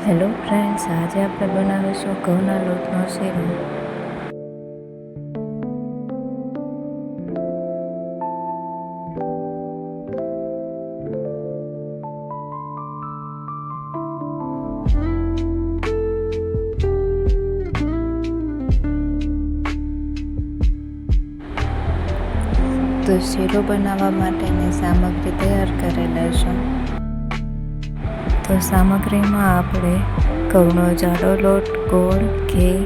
Hello friends, આજે આપણે બનાવીશું ઘઉંના લોટનો શીરો. તો શીરો બનાવવા માટેની સામગ્રી તૈયાર કરી લઈશું. તો સામગ્રીમાં આપણે ઘઉંનો જાડો લોટ, ગોળ, ઘી,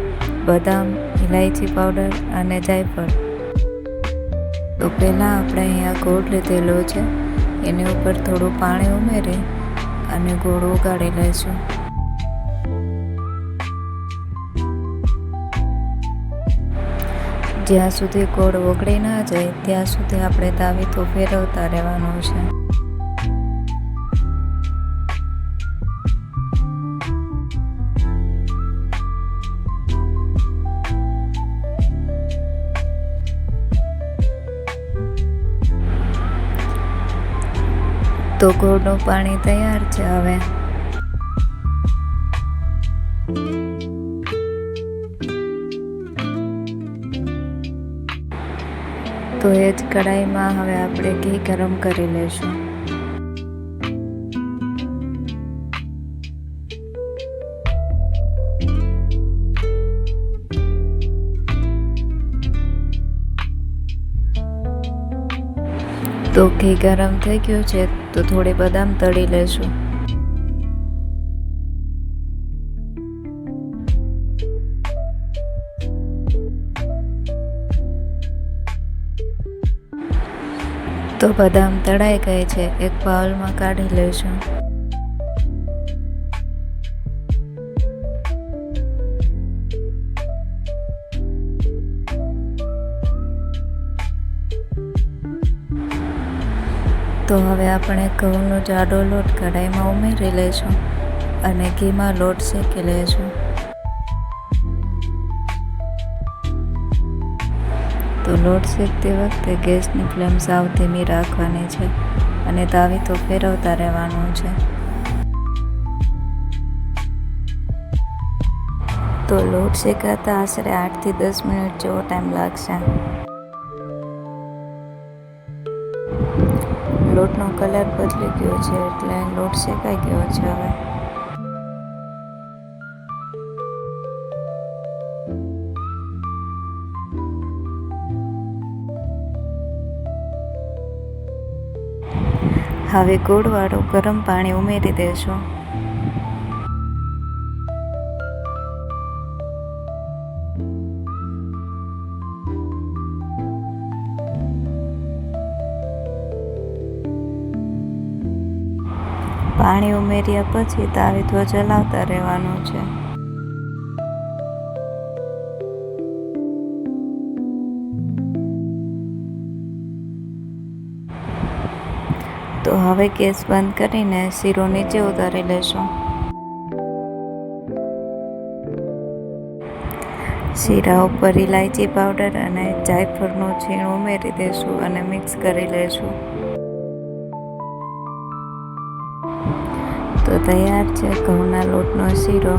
બદામ, ઇલાયચી પાવડર અને જાયફળ. તો પહેલાં આપણે અહીંયા ગોળ લીધેલો છે, એની ઉપર થોડું પાણી ઉમેરી અને ગોળ ઉગાડી લઈશું. જ્યાં સુધી ગોળ ઓગળી ના જાય ત્યાં સુધી આપણે તાવીથું ફેરવતા રહેવાનું છે. તો ગોળનું પાણી તૈયાર છે. હવે તો એ જ કઢાઈમાં હવે આપણે ઘી ગરમ કરી લઈશું. તો ઘી ગરમ થઈ ગયું છે, તો થોડી બદામ તળી લઈશું. તો બદામ તળાઈ ગઈ છે, એક બાઉલમાં કાઢી લઈશું. તો હવે આપણે ઘઉંનો જાડો લોટ કઢાઈમાં ઉમેરી લઈશું અને ઘીમાં લોટ શેકી લઈશું. તો લોટ શેકતી વખતે ગેસની ફ્લેમ સાવ ધીમી રાખવાની છે અને તાવીથું ફેરવતા રહેવાનું છે. તો લોટ શેકાતા આશરે 8 થી 10 મિનિટ જેવો ટાઈમ લાગશે. લોટનો કલર બદલી ગયો છે એટલે લોટ શેકાઈ ગયો છે. હવે ગોળવાળું ગરમ પાણી ઉમેરી દેશું. પાણી ઉમેર્યા પછી તાવીથું ચલાવતા રહેવાનું છે. તો હવે ગેસ બંધ કરીને શીરો નીચે ઉતારી લઈશું. શીરા ઉપર ઇલાયચી પાવડર અને જાયફળનું છીણ ઉમેરી દઈશું અને મિક્સ કરી લઈશું. તો તૈયાર છે ઘઉંના લોટનો શીરો.